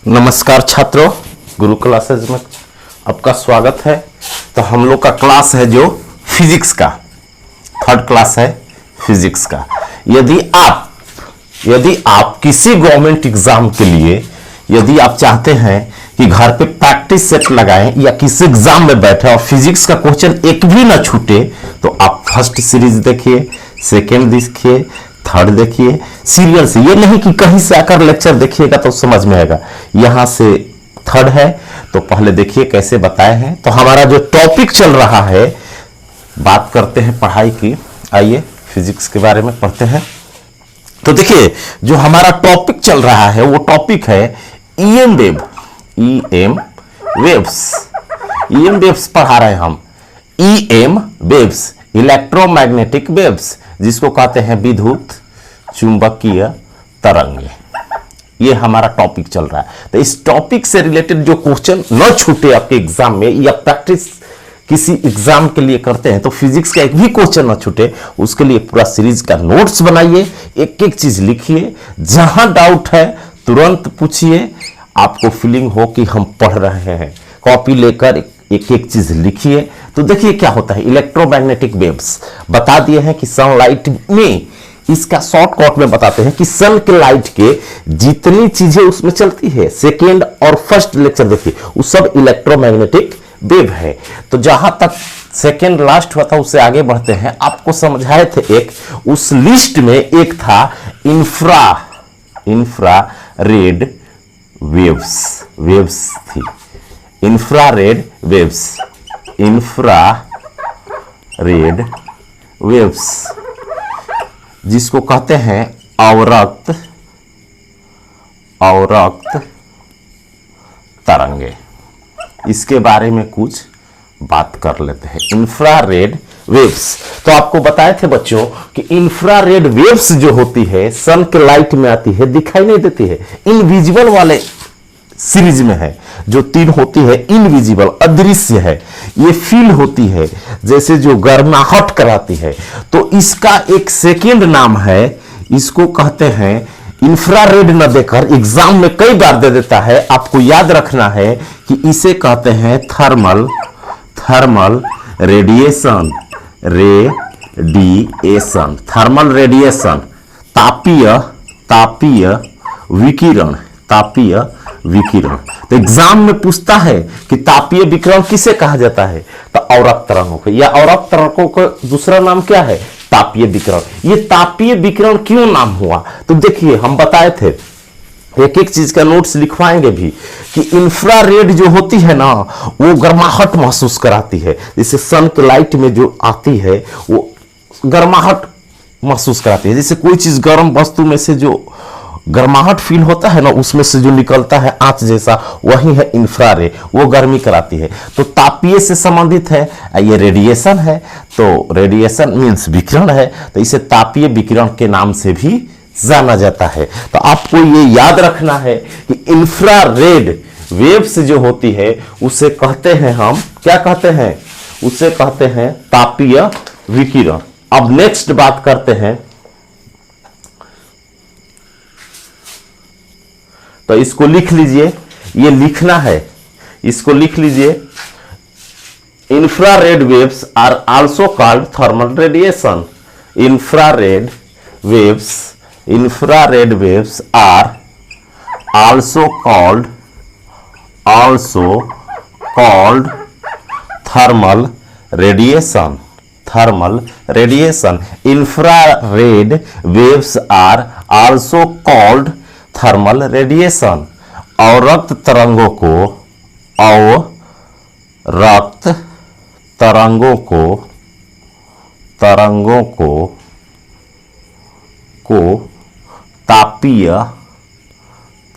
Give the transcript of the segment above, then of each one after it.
नमस्कार छात्रों, गुरु क्लासेज में आपका स्वागत है। तो हम लोग का क्लास है जो फिजिक्स का थर्ड क्लास है फिजिक्स का। यदि आप किसी गवर्नमेंट एग्जाम के लिए यदि आप चाहते हैं कि घर पे प्रैक्टिस सेट लगाएं या किसी एग्जाम में बैठे और फिजिक्स का क्वेश्चन एक भी ना छूटे, तो आप फर्स्ट सीरीज देखिए, सेकेंड देखिए, थर्ड देखिए, सीरियल से। ये नहीं कि कहीं से आकर लेक्चर देखिएगा तो समझ में आएगा। यहां से थर्ड है तो पहले देखिए कैसे बताए हैं। तो हमारा जो टॉपिक चल रहा है, बात करते हैं पढ़ाई की। आइए फिजिक्स के बारे में पढ़ते हैं। तो देखिए जो हमारा टॉपिक चल रहा है वो टॉपिक है ईएम वेव। ईएम वेव्स पढ़ा रहे हैं हम। ईएम वेव्स, इलेक्ट्रोमैग्नेटिक वेव्स, जिसको कहते हैं विद्युत चुंबकीय तरंगे। ये हमारा टॉपिक चल रहा है। तो इस टॉपिक से रिलेटेड जो क्वेश्चन न छूटे आपके एग्जाम में, या प्रैक्टिस किसी एग्जाम के लिए करते हैं तो फिजिक्स का एक भी क्वेश्चन न छूटे, उसके लिए पूरा सीरीज का नोट्स बनाइए, एक एक चीज लिखिए, जहां डाउट है तुरंत पूछिए। आपको फीलिंग हो कि हम पढ़ रहे हैं, कॉपी लेकर एक एक चीज लिखिए। तो देखिए क्या होता है। इलेक्ट्रोमैग्नेटिक वेव्स बता दिए हैं कि सनलाइट में, इसका शॉर्टकट में बताते हैं कि सन के लाइट के जितनी चीजें उसमें चलती है, सेकेंड और फर्स्ट लेक्चर देखिए, वो सब इलेक्ट्रोमैग्नेटिक वेव है। तो जहां तक सेकेंड लास्ट हुआ था उससे आगे बढ़ते हैं। आपको समझाए थे एक, उस लिस्ट में एक था इंफ्रारेड वेव्स थी। इंफ्रारेड वेव्स जिसको कहते हैं अवरक्त तरंगे। इसके बारे में कुछ बात कर लेते हैं। इंफ्रारेड वेव्स, तो आपको बताए थे बच्चों कि इंफ्रारेड वेव्स जो होती है सन के लाइट में आती है, दिखाई नहीं देती है, इनविजिबल वाले सीरीज में है। जो तीन होती है इनविजिबल, अदृश्य है, ये फील होती है, जैसे जो गर्माहट कराती है। तो इसका एक सेकेंड नाम है, इसको कहते हैं इंफ्रारेड। न देकर एग्जाम में कई बार दे देता है, आपको याद रखना है कि इसे कहते हैं थर्मल रेडिएशन। थर्मल रेडिएशन, तापीय विकिरण। तो एग्जाम में पूछता है कि तापीय विकिरण किसे कहा जाता है, तो औरक तरंगों को, या औरक तरंगों का दूसरा नाम क्या है, तापीय विकिरण। ये तापीय विकिरण क्यों नाम हुआ, तो देखिए हम बताए थे, एक एक चीज का नोट्स लिखवाएंगे भी, कि इंफ्रारेड जो होती है ना, वो गर्माहट महसूस कराती है। जैसे सन के लाइट में जो आती है वो गर्माहट महसूस कराती है। जैसे कोई चीज गर्म वस्तु में से जो गर्माहट फील होता है ना, उसमें से जो निकलता है आंच जैसा, वही है इंफ्रारेड, वो गर्मी कराती है। तो तापीय से संबंधित है, ये रेडिएशन है। तो रेडिएशन मीन्स विकिरण है, तो इसे तापीय विकिरण के नाम से भी जाना जाता है। तो आपको ये याद रखना है कि इंफ्रारेड वेव्स जो होती है उसे कहते हैं हम, क्या कहते हैं, उसे कहते हैं तापीय विकिरण। अब नेक्स्ट बात करते हैं, तो इसको लिख लीजिए, ये लिखना है, इसको लिख लीजिए। Infrared waves are also called thermal radiation. Infrared waves are also called thermal radiation. Infrared waves are also called thermal radiation. अवरक्त तरंगों को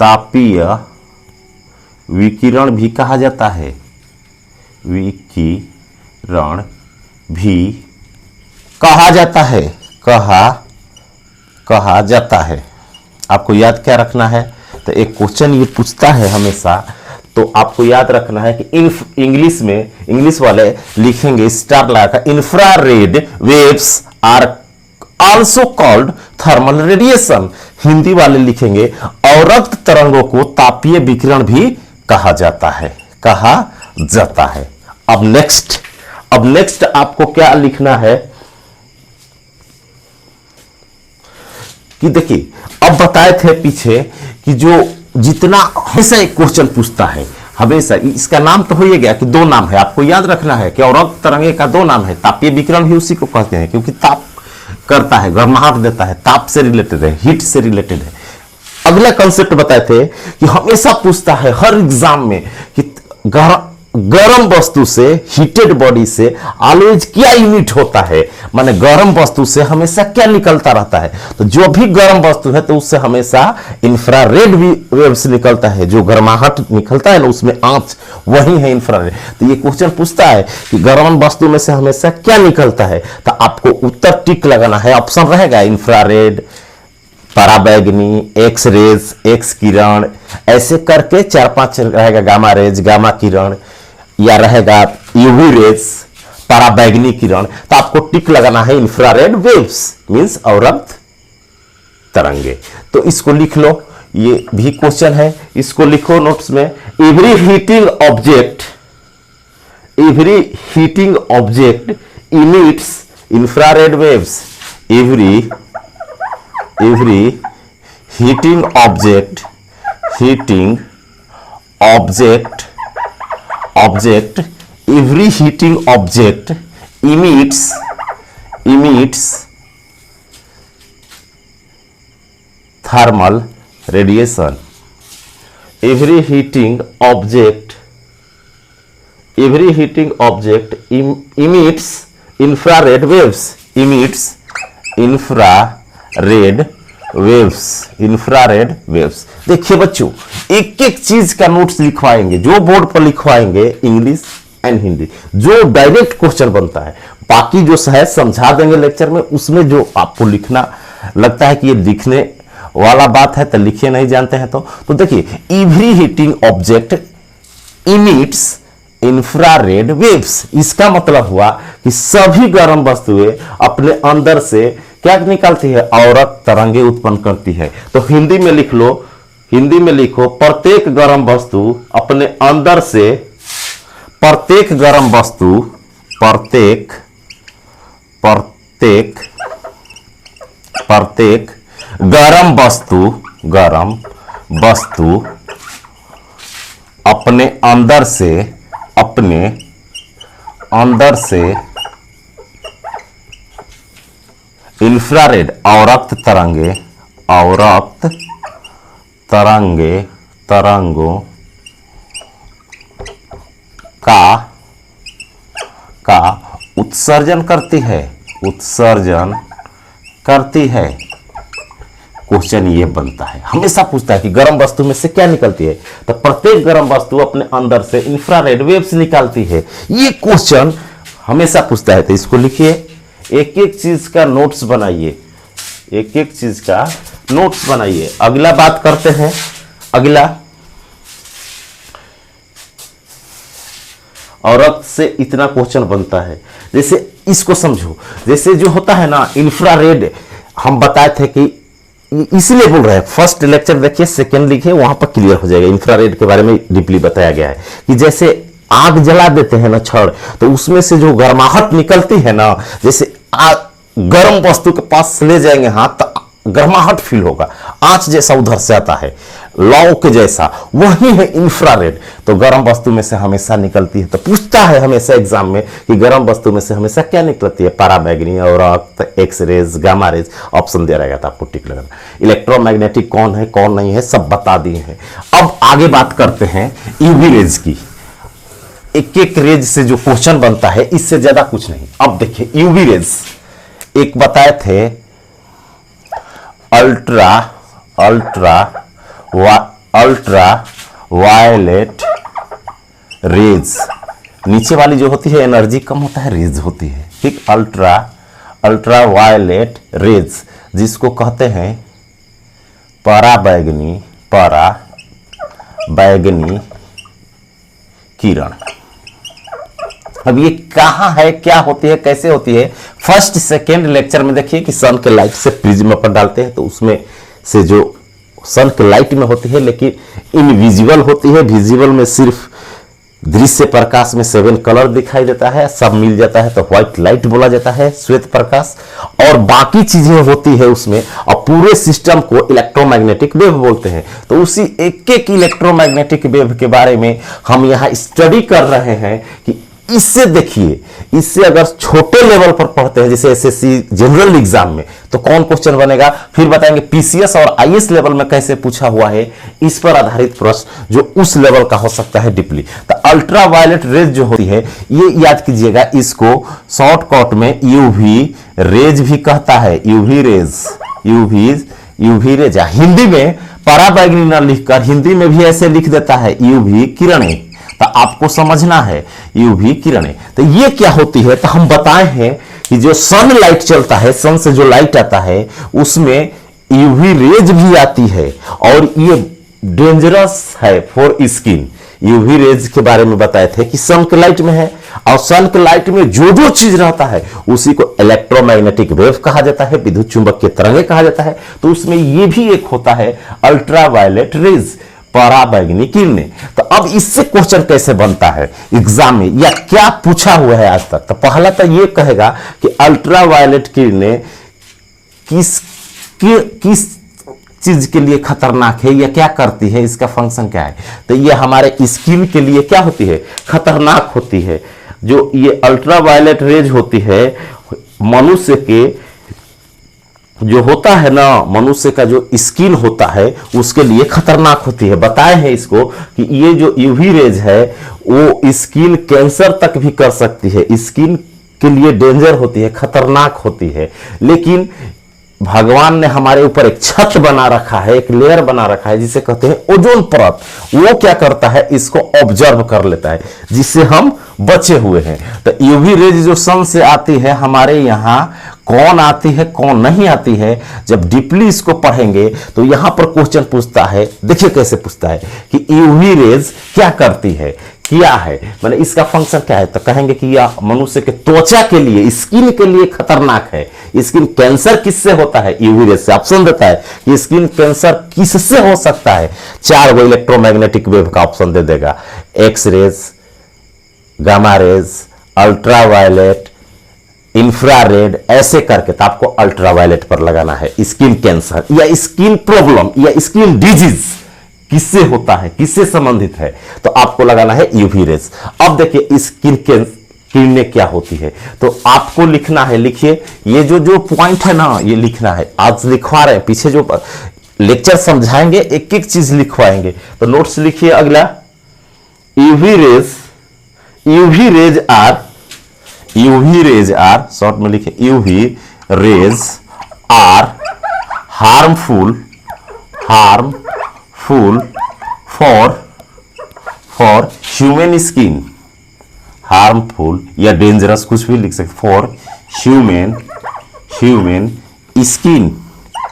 तापीय विकिरण भी कहा जाता है। कहा जाता है। आपको याद क्या रखना है, तो एक क्वेश्चन ये पूछता है हमेशा, तो आपको याद रखना है कि इंग्लिश वाले लिखेंगे स्टार लगाकर, infrared waves are also called thermal radiation. Hindi वाले लिखेंगे अवरक्त तरंगों को तापीय विकिरण भी कहा जाता है, कहा जाता है। अब नेक्स्ट आपको क्या लिखना है कि देखिए, अब बताए थे पीछे कि जो जितना हमेशा एक क्वेश्चन पूछता है, हमेशा इसका नाम तो हो ही गया कि दो नाम है, आपको याद रखना है कि अवरक्त तरंगे का दो नाम है। तापीय विकिरण भी उसी को कहते हैं क्योंकि ताप करता है, गर्माहट देता है, ताप से रिलेटेड है, हीट से रिलेटेड है। अगला कंसेप्ट बताए थे कि हमेशा पूछता है हर एग्जाम में कि गर्म वस्तु से, हीटेड बॉडी से ऑलवेज क्या यूनिट होता है, माने गर्म वस्तु से हमेशा क्या निकलता रहता है। तो जो भी गर्म वस्तु है तो उससे हमेशा इंफ्रारेड वेव्स निकलता है, जो गर्माहट निकलता है ना उसमें आंच, वही है इंफ्रारेड। तो ये क्वेश्चन पूछता है कि गर्म वस्तु में से हमेशा क्या निकलता है, तो आपको उत्तर टिक लगाना है। ऑप्शन रहेगा इंफ्रारेड, पराबैंगनी, एक्स रेज, एक्स किरण, ऐसे करके 4-5 रहेगा, गामा रेज, गामा किरण, या रहेगा यूवी रेज, पराबैंगनी किरण। तो आपको टिक लगाना है इंफ्रारेड वेव्स मींस अवरक्त तरंगे। तो इसको लिख लो, ये भी क्वेश्चन है, इसको लिखो नोट्स में। Every heating object emits infrared waves. Every heating object every heating object emits thermal radiation. Every heating object emits infrared waves. Infrared waves. देखिए बच्चों, एक एक चीज का नोट्स लिखवाएंगे, जो बोर्ड पर लिखवाएंगे इंग्लिश एंड हिंदी, जो डायरेक्ट क्वेश्चन बनता है। बाकी जो है समझा देंगे लेक्चर में, उसमें जो आपको लिखना लगता है कि ये लिखने वाला बात है तो लिखिए, नहीं जानते हैं तो देखिए, every heating object emits infrared waves. इसका मतलब हुआ कि सभी गर्म वस्तुएं अपने अंदर से क्या निकालती है, अवरक्त तरंगे उत्पन्न करती है। तो हिंदी में लिखो, प्रत्येक गर्म वस्तु अपने अंदर से, प्रत्येक गर्म वस्तु अपने अंदर से इंफ्रारेड अवरक्त तरंगों का उत्सर्जन करती है। क्वेश्चन ये बनता है, हमेशा पूछता है कि गर्म वस्तु में से क्या निकलती है, तो प्रत्येक गर्म वस्तु अपने अंदर से इंफ्रारेड वेव्स निकालती है। ये क्वेश्चन हमेशा पूछता है। तो इसको लिखिए, एक एक चीज का नोट्स बनाइए, अगला बात करते हैं। अगला अवरक्त से इतना क्वेश्चन बनता है। जैसे इसको समझो, जैसे जो होता है ना इंफ्रारेड, हम बताए थे कि इसलिए बोल रहे हैं, फर्स्ट लेक्चर देखिए, सेकंड लिखिए, वहां पर क्लियर हो जाएगा। इंफ्रारेड के बारे में डीपली बताया गया है कि जैसे आग जला देते हैं ना छड़, तो उसमें से जो गर्माहट निकलती है ना, जैसे गर्म वस्तु के पास ले जाएंगे हाथ तो गर्माहट फील होगा, आंच जैसा उधर से आता है, लौ के जैसा, वही है इंफ्रारेड। तो गर्म वस्तु में से हमेशा निकलती है। तो पूछता है हमेशा एग्जाम में कि गर्म वस्तु में से हमेशा क्या निकलती है, पराबैंगनी, अवरक्त, X rays, gamma rays. Option दिया रहेगा तो आपको टिक लगाना। इलेक्ट्रोमैग्नेटिक कौन है कौन नहीं है सब बता दिए हैं। अब आगे बात करते हैं यूवी रेज की। एक एक रेज से जो क्वेश्चन बनता है, इससे ज्यादा कुछ नहीं। अब देखिए यूवी रेज, एक बताए थे अल्ट्रा वायलेट रेज। नीचे वाली जो होती है एनर्जी कम होता है, रेज होती है, ठीक। अल्ट्रा वायलेट रेज, जिसको कहते हैं पराबैंगनी किरण। अब ये कहाँ है, क्या होती है, कैसे होती है, फर्स्ट सेकेंड लेक्चर में देखिए कि सन के लाइट से प्रिज्म अपन डालते हैं तो उसमें से जो सन के लाइट में होती है लेकिन इनविजिबल होती है, विजिबल में सिर्फ दृश्य प्रकाश में 7 कलर दिखाई देता है, सब मिल जाता है तो व्हाइट लाइट बोला जाता है, श्वेत प्रकाश, और बाकी चीजें होती है उसमें, और पूरे सिस्टम को इलेक्ट्रोमैग्नेटिक वेव बोलते हैं। तो उसी एक एक इलेक्ट्रोमैग्नेटिक वेव के बारे में हम यहाँ स्टडी कर रहे हैं कि इससे देखिए, इससे अगर छोटे लेवल पर पढ़ते हैं जैसे एसएससी जनरल एग्जाम में तो कौन क्वेश्चन बनेगा, फिर बताएंगे पीसीएस और आईएएस लेवल में कैसे पूछा हुआ है, इस पर आधारित प्रश्न जो उस लेवल का हो सकता है डीपली। तो अल्ट्रा वायलेट रेज जो होती है ये याद कीजिएगा, इसको शॉर्टकट में यूवी रेज भी कहता है, UV rays, UV rays. Hindi में पराबैंगनी न लिखकर हिंदी में भी ऐसे लिख देता है यूवी किरणें, तो आपको समझना है यूवी किरणें। तो ये क्या होती है, तो हम बताए हैं कि जो सन लाइट चलता है, सन से जो लाइट आता है उसमें यूवी रेज भी आती है और ये डेंजरस है फॉर स्किन। यूवी रेज के बारे में बताए थे कि सन के लाइट में है, और सन के लाइट में जो जो चीज रहता है उसी को इलेक्ट्रोमैग्नेटिक वेव कहा जाता है, विद्युत चुंबकीय तरंगे कहा जाता है। तो उसमें ये भी एक होता है अल्ट्रा वायलेट रेज, पराबैंगनी किरणें। तो अब इससे क्वेश्चन कैसे बनता है एग्जाम में, या क्या पूछा हुआ है आज तक, तो पहला तो ये कहेगा कि अल्ट्रा वायलेट किरणें किस चीज के लिए खतरनाक है या क्या करती है, इसका फंक्शन क्या है। तो ये हमारे स्किन के लिए क्या होती है, खतरनाक होती है। जो ये अल्ट्रा वायलेट रेज होती है मनुष्य के जो होता है ना, मनुष्य का जो स्किन होता है उसके लिए खतरनाक होती है। बताए हैं इसको कि ये जो यूवी रेज है वो स्किन कैंसर तक भी कर सकती है, स्किन के लिए डेंजर होती है, खतरनाक होती है। लेकिन भगवान ने हमारे ऊपर एक छत बना रखा है, एक लेयर बना रखा है जिसे कहते हैं ओजोन परत। वो क्या करता है, इसको ऑब्जर्व कर लेता है, जिससे हम बचे हुए हैं। तो यूवी रेज जो सन से आती है हमारे यहाँ, कौन आती है कौन नहीं आती है, जब डीपली इसको पढ़ेंगे तो यहां पर क्वेश्चन पूछता है। देखिए कैसे पूछता है कि यूवी रेज क्या करती है, क्या है, मतलब इसका फंक्शन क्या है। तो कहेंगे कि यह मनुष्य के त्वचा के लिए, स्किन के लिए खतरनाक है। स्किन कैंसर किससे होता है, यूवी रेज से। ऑप्शन देता है कि स्किन कैंसर किससे हो सकता है, 4 वो इलेक्ट्रोमैग्नेटिक वेव का ऑप्शन दे देगा, X rays, gamma rays, ultraviolet, infrared, ऐसे करके। तो आपको अल्ट्रा वायलेट पर लगाना है। स्किन कैंसर या स्किन प्रॉब्लम या स्किन डिजीज किससे होता है, किससे संबंधित है, तो आपको लगाना है यूवी रेज। अब देखिए स्किन किरणें क्या होती है, तो आपको लिखना है, लिखिए ये जो पॉइंट है ना ये लिखना है। आज लिखवा रहे हैं, पीछे जो लेक्चर समझाएंगे एक एक चीज लिखवाएंगे, तो नोट्स लिखिए। अगला यूवी रेज आर शॉर्ट में लिखे, UV rays are harmful for human skin, harmful या डेंजरस कुछ भी लिख सकते, फॉर ह्यूमन स्किन।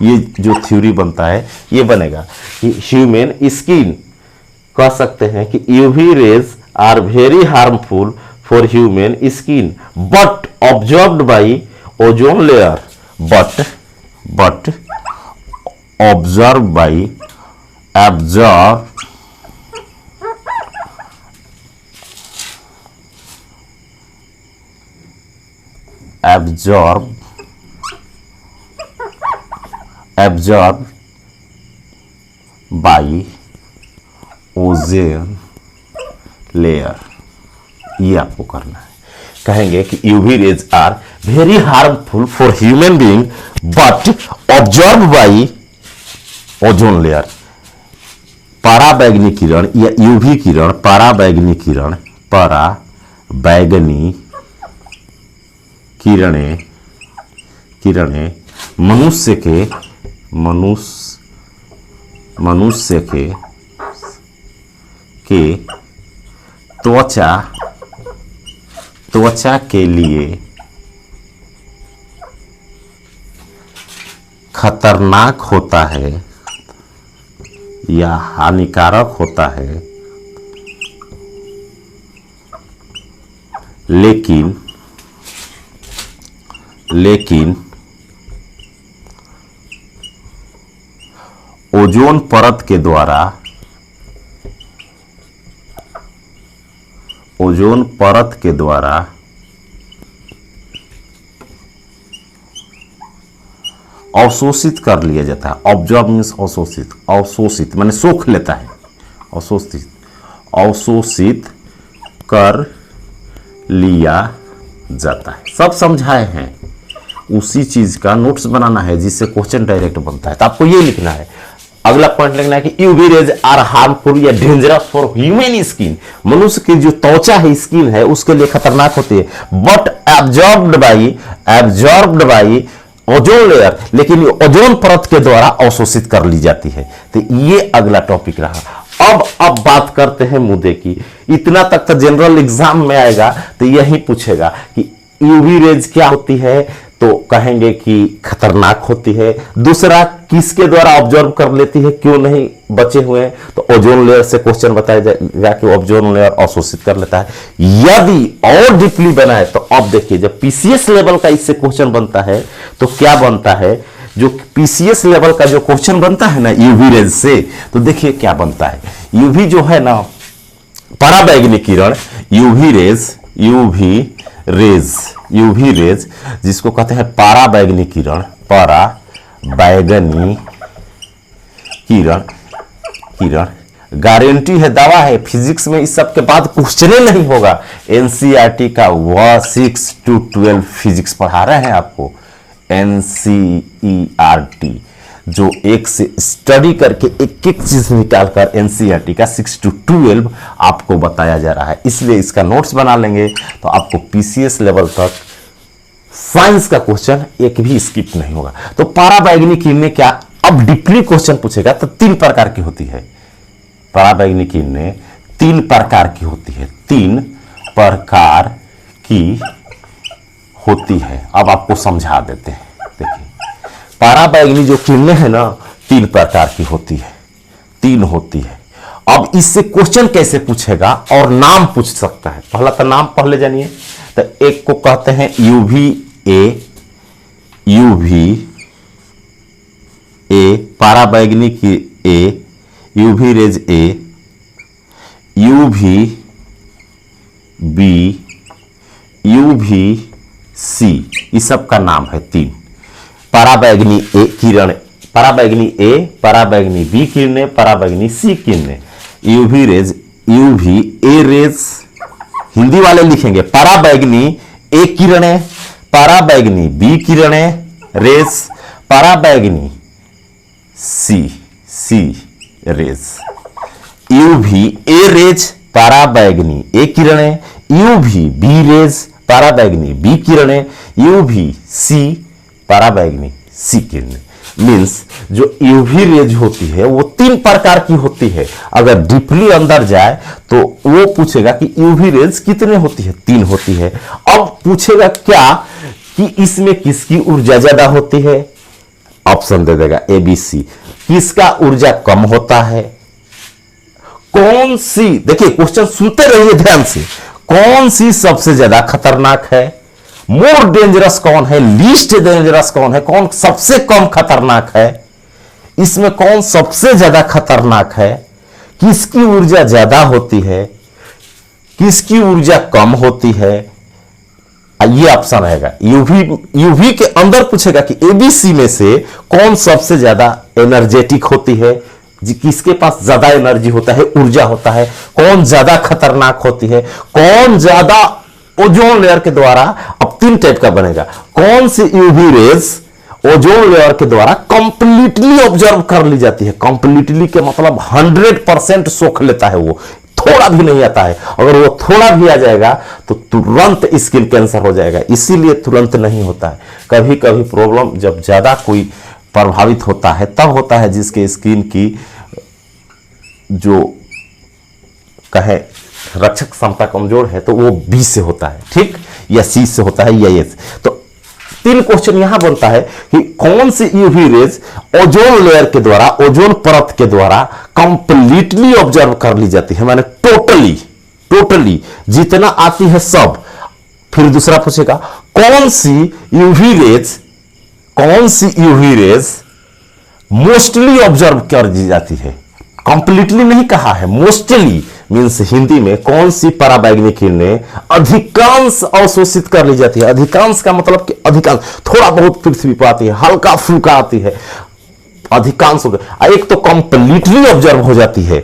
ये जो थ्योरी बनता है ये बनेगा कि ह्यूमन स्किन, कह सकते हैं कि UV rays are very harmful for human skin but observed by ozone layer, but observe by absorbed by ozone layer. ये आपको करना है। कहेंगे कि UV rays are very harmful for human being but observe by ozone layer. पराबैंगनी किरण या UV किरण, पराबैंगनी किरणें मनुष्य के त्वचा के लिए खतरनाक होता है या हानिकारक होता है, लेकिन ओजोन परत के द्वारा अवशोषित कर लिया जाता है। ऑब्जॉर्ब मीन्स अवशोषित माने सोख लेता है, अवशोषित कर लिया जाता है। सब समझाए हैं, उसी चीज का नोट्स बनाना है जिससे क्वेश्चन डायरेक्ट बनता है। तो आपको ये लिखना है, अगला पॉइंट लिखना है कि यूवी रेज आर हार्मफुल या डेंजरस फॉर ह्यूमन स्किन। मनुष्य की जो त्वचा है, स्किन है, उसके लिए खतरनाक होती है। But absorbed by ozone layer, लेकिन ओजोन परत के द्वारा अवशोषित कर ली जाती है। तो ये अगला टॉपिक रहा। अब बात करते हैं मुद्दे की। इतना तक तो जनरल एग्जाम में आएगा, तो यही पूछेगा कि यूवी रेज क्या होती है, तो कहेंगे कि खतरनाक होती है। दूसरा, किसके द्वारा ऑब्जर्व कर लेती है, क्यों नहीं बचे हुए हैं, तो ओजोन लेयर से क्वेश्चन बताया जाएगा कि ओजोन लेयर अवशोषित कर लेता है। यदि और डीपली बना है तो अब देखिए, जब पीसीएस लेवल का इससे क्वेश्चन बनता है तो क्या बनता है, जो पीसीएस लेवल का जो क्वेश्चन बनता है ना यूवी रेज से, तो देखिए क्या बनता है। यूवी जो है ना, पराबैंगनी किरण, यूवी रेज जिसको कहते हैं पराबैंगनी किरण, गारंटी है, दावा है, फिजिक्स में इस सब के बाद क्वेश्चन नहीं होगा। एनसीईआरटी का 6 to 12 फिजिक्स पढ़ा रहे हैं आपको। एनसीईआरटी जो एक से स्टडी करके एक एक चीज निकालकर एनसीईआरटी का 6 to 12 आपको बताया जा रहा है। इसलिए इसका नोट्स बना लेंगे तो आपको पीसीएस लेवल तक साइंस का क्वेश्चन एक भी स्किप नहीं होगा। तो पराबैंगनी किरणें क्या, अब डीपली क्वेश्चन पूछेगा तो 3 प्रकार की होती है। पराबैंगनी किरणें 3 प्रकार की होती है, 3 प्रकार की होती है। अब आपको समझा देते हैं। देखिए, पराबैंगनी जो किरणें है ना, 3 प्रकार की होती है, 3 होती है। अब इससे क्वेश्चन कैसे पूछेगा और नाम पूछ सकता है। पहला तो नाम पहले जानिए। तो एक को कहते हैं यूवी ए, पराबैंगनी की A, UV rays A, UV B, UV C, इस सब का नाम है 3। पराबैंगनी ए किरण, पराबैंगनी ए, पराबैंगनी बी किरणें, पराबैंगनी सी किरणें। UV rays, UV A rays Hindi वाले लिखेंगे पराबैंगनी ए किरणें, पराबैंगनी बी किरणें रेज, पराबैंगनी सी रेज। यूवी ए रेज पराबैंगनी ए किरणें, यूवी बी रेज पराबैंगनी बी किरणें, यूवी सी पराबैंगनी सी किरणें। मीन्स जो यूवी रेज होती है वो 3 प्रकार की होती है। अगर डीपली अंदर जाए तो वो पूछेगा कि यूवी रेज कितने होती है, 3 होती है। अब पूछेगा क्या कि इसमें किसकी ऊर्जा ज्यादा होती है, ऑप्शन दे देगा ABC। किसका ऊर्जा कम होता है, कौन सी, देखिए क्वेश्चन सुनते रहिए ध्यान से, कौन सी सबसे ज्यादा खतरनाक है, मोर डेंजरस कौन है, लीस्ट डेंजरस कौन है, कौन सबसे कम खतरनाक है, इसमें कौन सबसे ज्यादा खतरनाक है, किसकी ऊर्जा ज्यादा होती है, किसकी ऊर्जा कम होती है, ये ऑप्शन रहेगा। यूवी के अंदर पूछेगा कि ABC में से कौन सबसे ज्यादा एनर्जेटिक होती है, किसके पास ज्यादा एनर्जी होता है, ऊर्जा होता है, कौन ज्यादा खतरनाक होती है, कौन ज्यादा ओजोन लेयर के द्वारा, अब 3 टाइप का बनेगा, कौन सी यूवी रेज ओजोन लेयर के द्वारा कंप्लीटली ऑब्जर्व कर ली जाती है। कंप्लीटली के मतलब 100% सोख लेता है, वो थोड़ा भी नहीं आता है। अगर वो थोड़ा भी आ जाएगा तो तुरंत स्किन कैंसर हो जाएगा, इसीलिए तुरंत नहीं होता है। कभी कभी प्रॉब्लम जब ज्यादा कोई प्रभावित होता है तब होता है, जिसके स्किन की जो कहे रक्षक क्षमता कमजोर है तो वो बी से होता है, ठीक, या सी से होता है, या ए से। तो 3 क्वेश्चन यहां बनता है कि कौन सी यूवी रेज ओजोन लेयर के द्वारा, ओजोन परत के द्वारा कंप्लीटली ऑब्जर्व कर ली जाती है, माने टोटली जितना आती है सब, फिर दूसरा पूछेगा कौन सी यूवी रेज मोस्टली ऑब्जर्व कर दी जाती है। कंप्लीटली नहीं कहा है, मोस्टली मीन्स हिंदी में कौन सी पराबैंगनी किरणें अधिकांश अवशोषित कर ली जाती है। अधिकांश का मतलब कि अधिकांश, थोड़ा बहुत पृथ्वी पर आती है, हल्का फुल्का आती है, अधिकांश हो गया। एक तो कंप्लीटली ऑब्जर्व हो जाती है,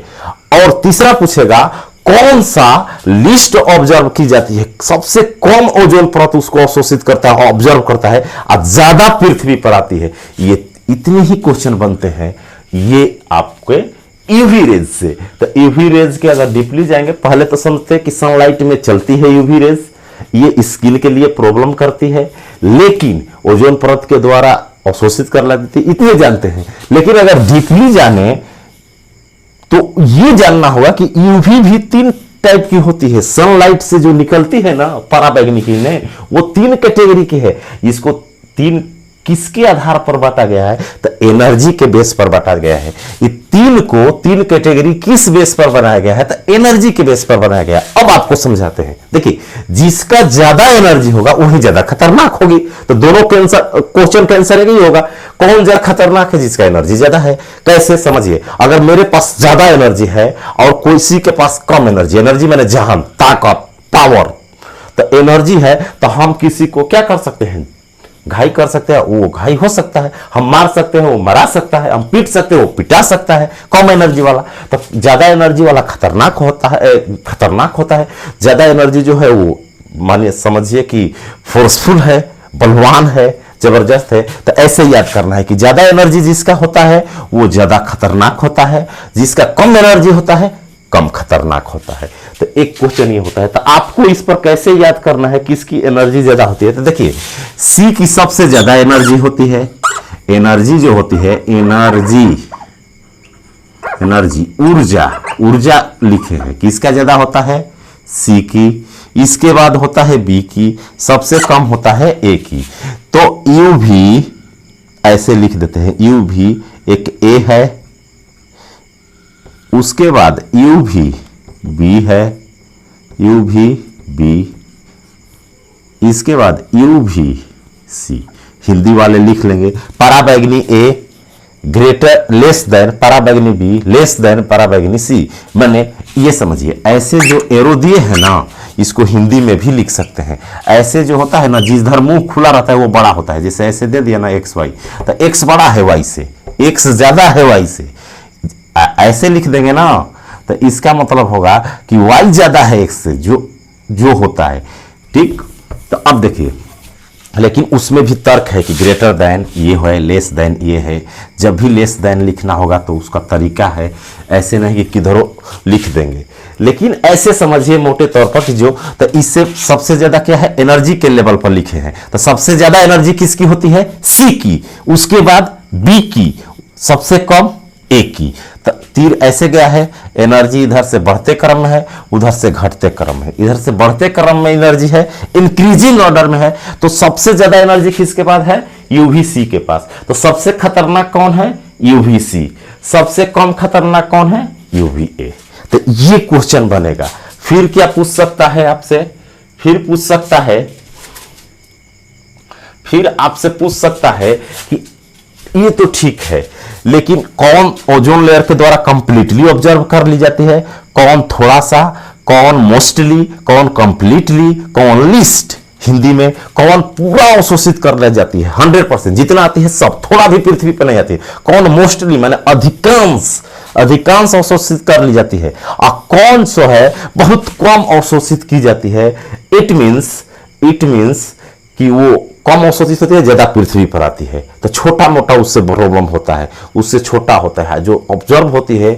और तीसरा पूछेगा कौन सा लिस्ट ऑब्जर्व की जाती है, सबसे कम ओजोन परत उसको अवशोषित करता है, ऑब्जर्व करता है, और ज्यादा पृथ्वी पर आती है। ये इतने ही क्वेश्चन बनते हैं ये आपके यूवी रेज से। तो यूवी रेज के अगर डीपली जाएंगे, पहले तो समझते हैं कि सनलाइट में चलती है यूवी रेज, ये स्किन के लिए प्रॉब्लम करती है, लेकिन ओजोन परत के द्वारा अवशोषित कर लेती है, इतने जानते हैं। लेकिन अगर डीपली जाने तो ये जानना होगा कि यूवी भी 3 टाइप की होती है। सनलाइट से जो निकलती है ना पराबैंगनी किरणें, वो 3 कैटेगरी की है। इसको 3 किसके आधार पर बांटा गया है, तो एनर्जी के बेस पर बांटा गया है। ये 3 कैटेगरी किस बेस पर बनाया गया है, तो एनर्जी के बेस पर बनाया गया। अब आपको समझाते हैं। देखिए, जिसका ज्यादा एनर्जी होगा वही ज्यादा खतरनाक होगी। तो दोनों क्वेश्चन का आंसर यही होगा, कौन ज्यादा खतरनाक है, जिसका एनर्जी ज्यादा है। कैसे समझिए, अगर मेरे पास ज्यादा एनर्जी है और किसी के पास कम एनर्जी मैंने जहान, ताकत, पावर, तो एनर्जी है, तो हम किसी को क्या कर सकते हैं, घाई कर सकते हैं, वो घाई हो सकता है, हम मार सकते हैं, वो मरा सकता है, हम पीट सकते हैं, वो पिटा सकता है। कम एनर्जी वाला, तो ज्यादा एनर्जी वाला खतरनाक होता है। ज्यादा एनर्जी जो है वो मानिए समझिए कि फोर्सफुल है, बलवान है, जबरदस्त है। तो ऐसे याद करना है कि ज्यादा एनर्जी जिसका होता है वो ज्यादा खतरनाक होता है, जिसका कम एनर्जी होता है कम खतरनाक होता है। तो एक क्वेश्चन ये होता है, तो आपको इस पर कैसे याद करना है किसकी एनर्जी ज्यादा होती है। तो देखिए, सी की सबसे ज्यादा एनर्जी होती है। एनर्जी जो होती है, एनर्जी ऊर्जा लिखे हैं, किसका ज्यादा होता है, सी की। इसके बाद होता है बी की, सबसे कम होता है ए की। तो यू भी ऐसे लिख देते हैं, यू भी एक ए है, उसके बाद यू भी बी है, यू भी बी, इसके बाद यू भी सी। हिंदी वाले लिख लेंगे, पराबैंगनी ए ग्रेटर लेस देन पराबैंगनी बी लेस देन पराबैंगनी सी। मैंने ये समझिए, ऐसे जो एरो दिए हैं ना, इसको हिंदी में भी लिख सकते हैं। ऐसे जो होता है ना, जिधर मुंह खुला रहता है वो बड़ा होता है। जैसे ऐसे दे दिया ना एक्स वाई, तो एक्स बड़ा है वाई से, एक्स ज्यादा है वाई से। ऐसे लिख देंगे ना, तो इसका मतलब होगा कि y ज्यादा है x से, जो होता है। ठीक, तो अब देखिए, लेकिन उसमें भी तर्क है कि ग्रेटर देन ये है, लेस देन ये है। जब भी लेस देन लिखना होगा तो उसका तरीका है, ऐसे नहीं कि किधरों लिख देंगे। लेकिन ऐसे समझिए मोटे तौर पर कि जो, तो इससे सबसे ज्यादा क्या है, एनर्जी के लेवल पर लिखे हैं। तो सबसे ज्यादा एनर्जी किसकी होती है, सी की, उसके बाद बी की, सबसे कम ए की। तो तीर ऐसे गया है, एनर्जी इधर से बढ़ते क्रम में है, उधर से घटते क्रम में है। इधर से बढ़ते क्रम में एनर्जी है, इंक्रीजिंग ऑर्डर में है। तो सबसे ज्यादा एनर्जी किसके पास है, यूवीसी के पास। तो सबसे खतरनाक कौन है, यूवीसी। सबसे कम खतरनाक कौन है, यूवीए। तो ये क्वेश्चन बनेगा। फिर क्या पूछ सकता है आपसे, फिर आपसे पूछ सकता है कि ये तो ठीक है, लेकिन कौन ओजोन लेयर के द्वारा कंप्लीटली ऑब्जर्व कर ली जाती है, कौन थोड़ा सा, कौन मोस्टली, कौन कंप्लीटली, कौन लिस्ट। हिंदी में कौन पूरा अवशोषित कर ले जाती है 100%, जितना आती है सब, थोड़ा भी पृथ्वी पर नहीं आती है। कौन मोस्टली माने अधिकांश अवशोषित कर ली जाती है, और कौन सो है बहुत कम अवशोषित की जाती है। इट मीन्स कि वो कम अवशोषित होती है, ज्यादा पृथ्वी पर आती है। तो छोटा मोटा उससे प्रॉब्लम होता है, उससे छोटा होता है। जो ऑब्जर्व होती है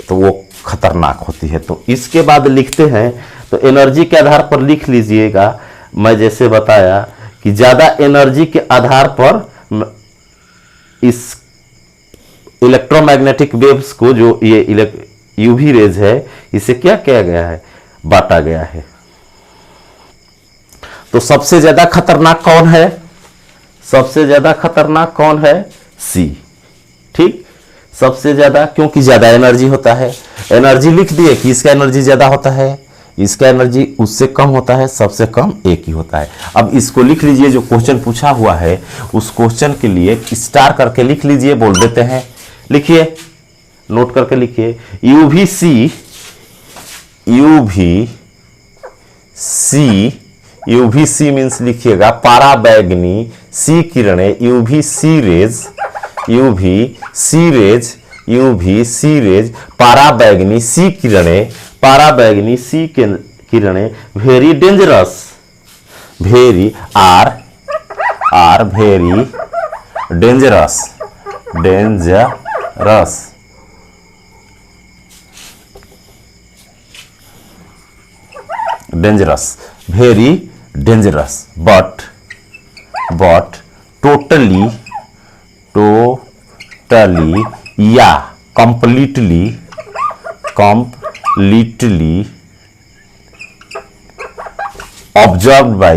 तो वो खतरनाक होती है। तो इसके बाद लिखते हैं, तो एनर्जी के आधार पर लिख लीजिएगा। मैं जैसे बताया कि ज्यादा एनर्जी के आधार पर इस इलेक्ट्रोमैग्नेटिक वेव्स को, जो ये यूवी रेज है, इसे क्या किया गया है, बांटा गया है। तो सबसे ज्यादा खतरनाक कौन है, सबसे ज्यादा खतरनाक कौन है, सी। ठीक, सबसे ज्यादा, क्योंकि ज्यादा एनर्जी होता है। एनर्जी लिख दिए कि इसका एनर्जी ज्यादा होता है, इसका एनर्जी उससे कम होता है, सबसे कम एक ही होता है। अब इसको लिख लीजिए, जो क्वेश्चन पूछा हुआ है उस क्वेश्चन के लिए स्टार करके लिख लीजिए, बोल देते हैं। लिखिए, नोट करके लिखिए, यूवीसी यूवीसी मीन्स लिखिएगा पाराबैंगनी सी किरणें, यूवीसी रेज पाराबैंगनी सी किरणें, very dangerous, very dangerous very dangerous, but totally या completely observed by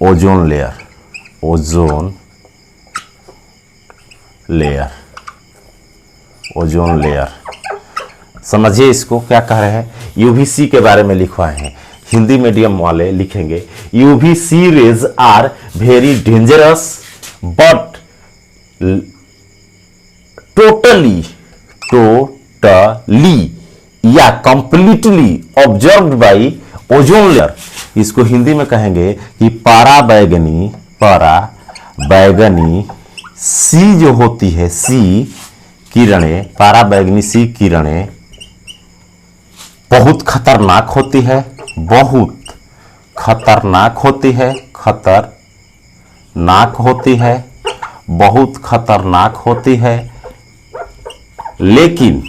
ozone layer. समझिए इसको क्या कह रहे हैं। यूवीसी के बारे में लिखवाए हैं, हिंदी मीडियम वाले लिखेंगे UVC rays are very dangerous but totally या completely observed by ozone layer. इसको हिंदी में कहेंगे कि पाराबैंगनी सी जो होती है, सी किरणें, पाराबैंगनी सी किरणें बहुत खतरनाक होती है, बहुत खतरनाक होती है, लेकिन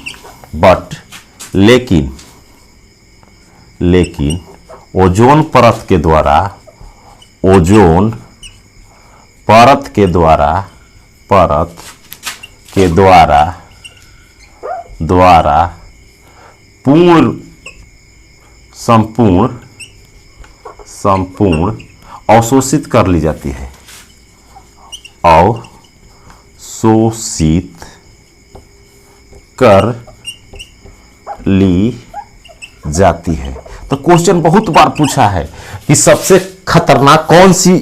ओजोन परत के द्वारा संपूर्ण अवशोषित कर ली जाती है, अवशोषित कर ली जाती है। तो क्वेश्चन बहुत बार पूछा है कि सबसे खतरनाक कौन सी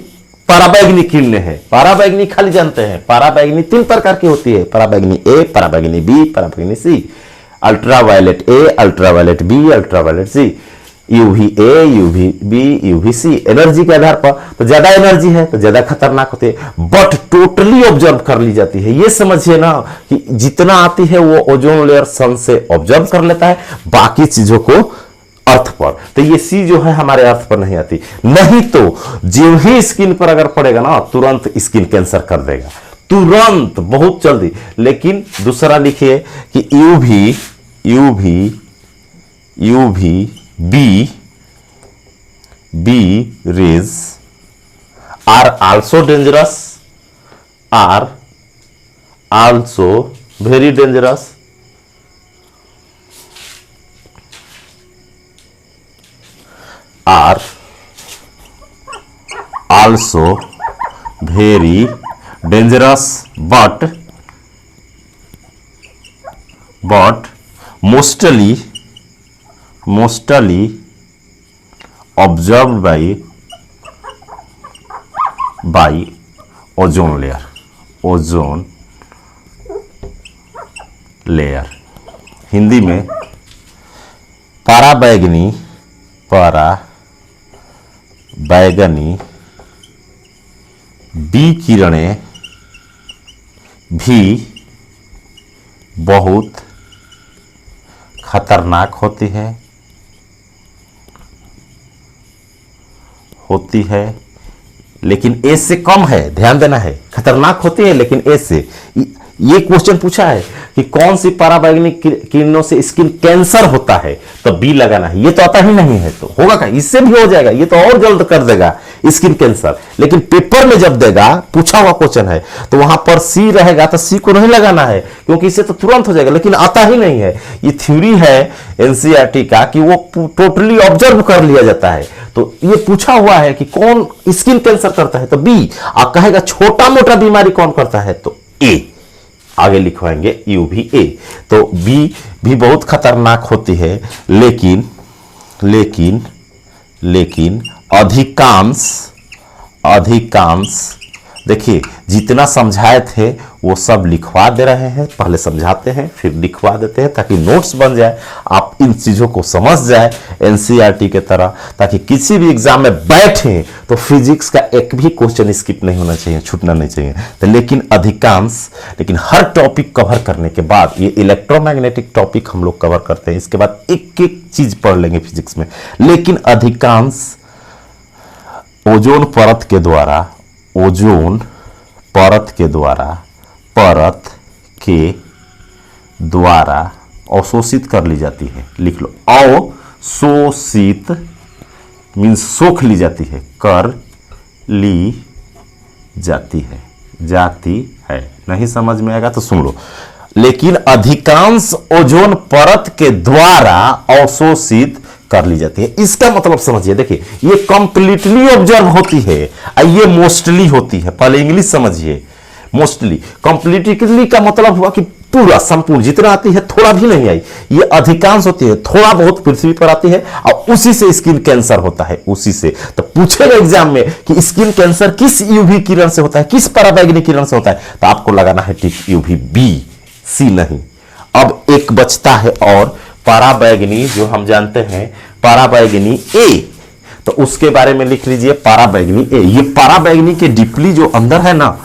पराबैंगनी किरणें है। पराबैंगनी खाली जानते हैं, पराबैंगनी 3 प्रकार की होती है, पराबैंगनी ए, पराबैंगनी बी, पराबैंगनी C, ultraviolet A, ultraviolet B, ultraviolet C, UV A, UV B, UV C. Energy के आधार पर तो ज्यादा एनर्जी है तो ज्यादा खतरनाक होती है, बट टोटली ऑब्जर्व कर ली जाती है। ये समझिए ना कि जितना आती है वो ओजोन लेयर सन से ऑब्जर्व कर लेता है, बाकी चीजों को अर्थ पर। तो ये सी जो है हमारे अर्थ पर नहीं आती, नहीं तो जो ही स्किन पर अगर पड़ेगा ना तुरंत स्किन कैंसर कर देगा, तुरंत, बहुत जल्दी। लेकिन दूसरा लिखिए कि UV B rays are also dangerous, are also very dangerous, are also very dangerous but mostly observed by ozone layer। Hindi में पराबैंगनी बी किरणें भी बहुत खतरनाक होती है, लेकिन ए से कम है। ध्यान देना है, खतरनाक होती है लेकिन ए से। ये क्वेश्चन पूछा है कि कौन सी पराबैंगनी किरणों से स्किन कैंसर होता है, तो बी लगाना है। ये तो आता ही नहीं है, तो होगा क्या, इससे भी हो जाएगा, ये तो और जल्द कर देगा स्किन कैंसर। लेकिन पेपर में जब देगा, पूछा हुआ क्वेश्चन है, तो वहां पर सी रहेगा तो सी को नहीं लगाना है, क्योंकि इससे तो तुरंत हो जाएगा, लेकिन आता ही नहीं है। ये थ्योरी है एनसीईआरटी का कि वो टोटली ऑब्जर्व कर लिया जाता है। तो ये पूछा हुआ है कि कौन स्किन कैंसर करता है, तो बी। आप कहेगा छोटा मोटा बीमारी कौन करता है, तो ए आगे लिखवाएंगे यूवीए। तो बी भी बहुत खतरनाक होती है, लेकिन लेकिन लेकिन अधिकांश देखिए जितना समझाए थे वो सब लिखवा दे रहे हैं। पहले समझाते हैं फिर लिखवा देते हैं, ताकि नोट्स बन जाए, आप इन चीजों को समझ जाए एनसीईआरटी के तरह, ताकि किसी भी एग्जाम में बैठे तो फिजिक्स का एक भी क्वेश्चन स्किप नहीं होना चाहिए, छूटना नहीं चाहिए। तो लेकिन हर टॉपिक कवर करने के बाद, ये इलेक्ट्रोमैग्नेटिक टॉपिक हम लोग कवर करते हैं, इसके बाद एक एक चीज पढ़ लेंगे फिजिक्स में। लेकिन अधिकांश ओजोन परत के द्वारा अवशोषित कर ली जाती है। लिख लो, अवशोषित मीन्स सोख ली जाती है, कर ली जाती है। नहीं समझ में आएगा तो सुन लो। लेकिन अधिकांश ओजोन परत के द्वारा अवशोषित कर ली जाती है, इसका मतलब समझिए। देखिए ये कंप्लीटली ऑब्जर्व होती है, ये मोस्टली होती है। पहले इंग्लिश समझिए, मोस्टली। कंप्लीटली का मतलब हुआ कि पूरा संपूर्ण, जितना आती है थोड़ा भी नहीं आई। ये अधिकांश होती है, थोड़ा बहुत पृथ्वी पर आती है और उसी से स्किन कैंसर होता है, उसी से। तो पूछेगा एग्जाम में कि स्किन कैंसर किस यूवी किरण से होता है, किस पराबैंगनी किरण से होता है, तो आपको लगाना है टिक यूवी बी, सी नहीं। अब एक बचता है और पराबैंगनी, जो हम जानते हैं पराबैंगनी ए, तो उसके बारे में लिख लीजिए पराबैंगनी ए। ये पराबैंगनी के डीपली जो अंदर है ना,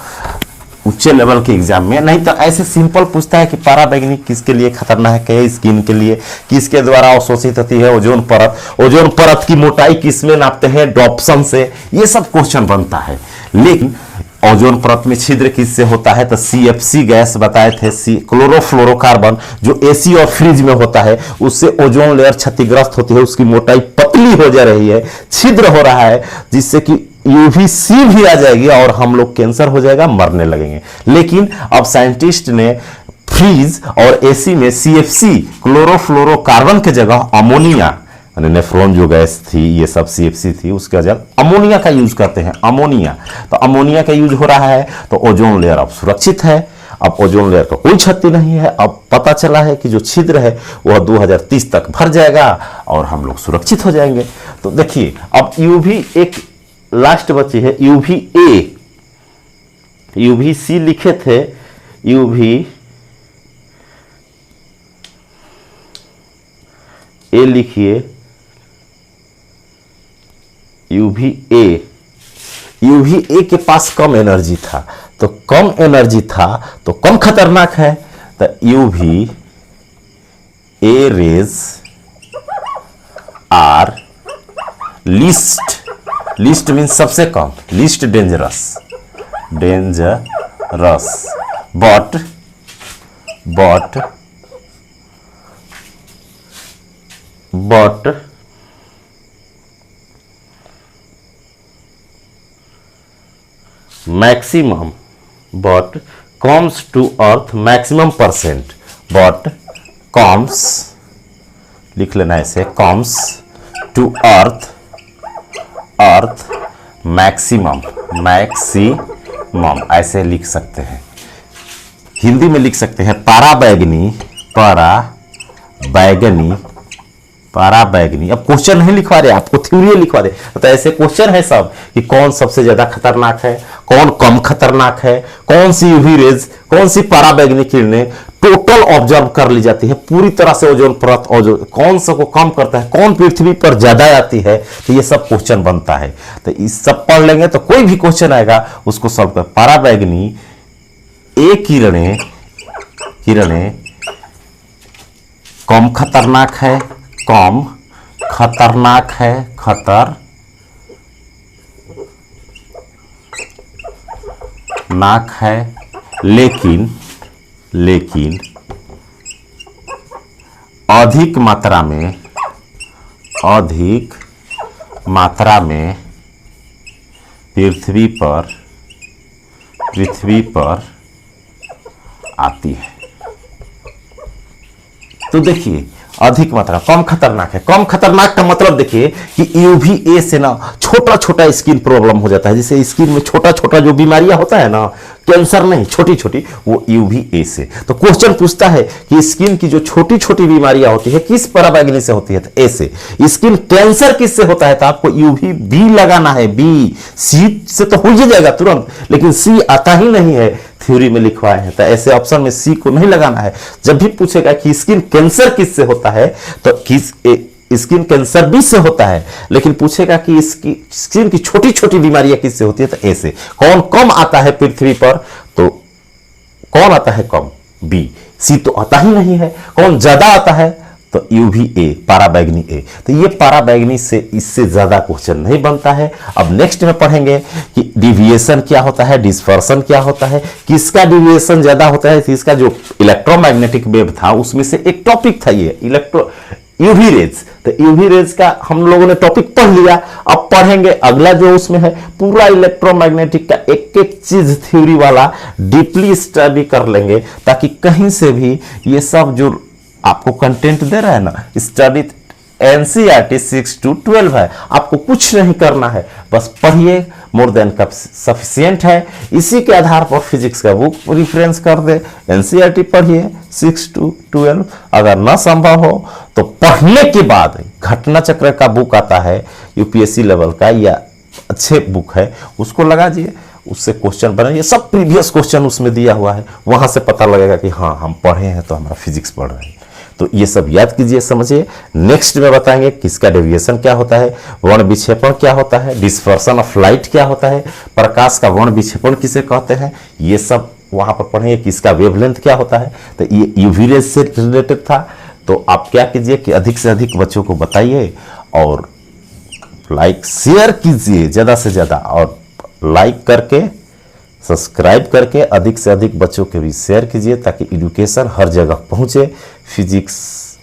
उच्च लेवल के एग्जाम में, नहीं तो ऐसे सिंपल पूछता है कि पराबैंगनी किसके लिए खतरनाक है, स्किन के लिए, किसके द्वारा अवशोषित होती है, ओजोन परत की मोटाई किसमें नापते हैं, डॉप्सन से, ये सब क्वेश्चन बनता है। लेकिन ओजोन परत में छिद्र किससे होता है, तो सीएफसी गैस बताए थे, क्लोरोफ्लोरोकार्बन, जो एसी और फ्रिज में होता है, उससे ओजोन लेयर क्षतिग्रस्त होती है, उसकी मोटाई पतली हो जा रही है, छिद्र हो रहा है, जिससे कि यूवीसी भी आ जाएगी और हम लोग कैंसर हो जाएगा, मरने लगेंगे। लेकिन अब साइंटिस्ट ने फ्रिज और एसी में सीएफसी क्लोरोफ्लोरोकार्बन के जगह अमोनिया, नेफ्रॉन जो गैस थी, ये सब सीएफसी थी, उसके जगह अमोनिया का यूज करते हैं, अमोनिया। तो अमोनिया का यूज हो रहा है, तो ओजोन लेयर अब सुरक्षित है। अब ओजोन लेयर का कोई क्षति नहीं है। अब पता चला है कि जो छिद्र है वह 2030 तक भर जाएगा और हम लोग सुरक्षित हो जाएंगे। तो देखिए अब यूवी एक लास्ट बची है, यूवी ए। यूवी सी लिखे थे, यूवी ए लिखिए, यूवी ए के पास कम एनर्जी था, तो कम खतरनाक है। तो UV A rays are least means सबसे कम, least dangerous, but maximum, but comes to earth maximum percent, but comes, लिख लेना ऐसे, comes to earth maximum, ऐसे लिख सकते हैं। हिंदी में लिख सकते हैं पराबैंगनी। अब क्वेश्चन नहीं लिखवा रहे, आपको थ्योरी लिखवा दे, तो ऐसे क्वेश्चन है सब कि कौन सबसे ज्यादा खतरनाक है, कौन कम खतरनाक है, कौन सी यूवी रेज, कौन सी पराबैंगनी किरणें टोटल ऑब्जर्व कर ली जाती है पूरी तरह से ओजोन परत, कौन सा को कम करता है, कौन पृथ्वी पर ज्यादा आती है। तो ये सब क्वेश्चन बनता है। तो इस सब पढ़ लेंगे तो कोई भी क्वेश्चन आएगा उसको सॉल्व कर। पराबैंगनी ए किरणें कम खतरनाक है, लेकिन अधिक मात्रा में पृथ्वी पर आती है। तो देखिए अधिक मात्रा, कम खतरनाक है। कम खतरनाक का मतलब देखिए कि यूवीए से ना छोटा छोटा स्किन प्रॉब्लम हो जाता है, जैसे स्किन में छोटा छोटा जो बीमारियां होता है ना, कैंसर नहीं, छोटी छोटी, वो यूवीए से। तो क्वेश्चन पूछता है कि स्किन की जो छोटी छोटी बीमारियां होती है किस पराबैंगनी से होती है, तो ए से। स्किन कैंसर किससे होता है, तो आपको यूवी बी लगाना है, बी। सी से तो हो ही जाएगा तुरंत, लेकिन सी आता ही नहीं है, थ्योरी में लिखवाए हैं, तो ऐसे ऑप्शन में सी को नहीं लगाना है। जब भी पूछेगा कि स्किन कैंसर किससे होता है, तो किस स्किन कैंसर बी से होता है, लेकिन पूछेगा कि इसकी स्किन की छोटी छोटी बीमारियां किससे होती है, तो ए से। कौन कम आता है पृथ्वी पर, तो कौन आता है कम, बी। सी तो आता ही नहीं है। कौन ज्यादा आता है, तो यूवीए, पाराबैंगनी ए। तो ये पाराबैंगनी से इससे ज्यादा क्वेश्चन नहीं बनता है। अब नेक्स्ट में पढ़ेंगे कि डिविएशन क्या होता है, डिस्पर्सन क्या होता है, किसका डिविएशन ज्यादा होता है। इसका जो इलेक्ट्रोमैग्नेटिक वेव था उसमें से एक टॉपिक था ये यूवी रेज। तो यूवी रेज का हम लोगों ने टॉपिक पढ़ लिया। अब पढ़ेंगे अगला जो उसमें है पूरा इलेक्ट्रोमैग्नेटिक का एक एक चीज थ्योरी वाला डीपली स्टडी कर लेंगे, ताकि कहीं से भी ये सब जो आपको कंटेंट दे रहा है ना, स्टडी एनसीईआरटी 6 to 12 है, आपको कुछ नहीं करना है, बस पढ़िए, मोर देन सफिशियंट है। इसी के आधार पर फिजिक्स का बुक रिफरेंस कर दे, एनसीईआरटी पढ़िए 6 to 12। अगर ना संभव हो तो पढ़ने के बाद घटना चक्र का बुक आता है यूपीएससी लेवल का, या अच्छे बुक है, उसको लगा दिए, उससे क्वेश्चन बनाइए। सब प्रीवियस क्वेश्चन उसमें दिया हुआ है, वहां से पता लगेगा कि हाँ हम पढ़े हैं, तो हमारा फिजिक्स पढ़ रहे हैं। तो ये सब याद कीजिए, समझिए। नेक्स्ट में बताएंगे किसका डेविएशन क्या होता है, वर्ण विक्षेपण क्या होता है, डिस्पर्सन ऑफ लाइट क्या होता है, प्रकाश का वर्ण विक्षेपण किसे कहते हैं, ये सब वहां पर पढ़ेंगे। किसका वेवलेंथ क्या होता है, तो ये यूवी रेज से रिलेटेड था। तो आप क्या कीजिए कि अधिक से अधिक बच्चों को बताइए और लाइक शेयर कीजिए ज़्यादा से ज़्यादा, और लाइक करके सब्सक्राइब करके अधिक से अधिक बच्चों के भी शेयर कीजिए, ताकि एजुकेशन हर जगह पहुंचे, फिजिक्स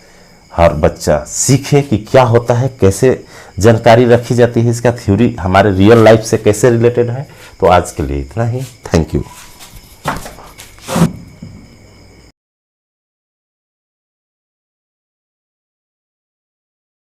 हर बच्चा सीखे कि क्या होता है, कैसे जानकारी रखी जाती है, इसका थ्योरी हमारे रियल लाइफ से कैसे रिलेटेड है। तो आज के लिए इतना ही, थैंक यू।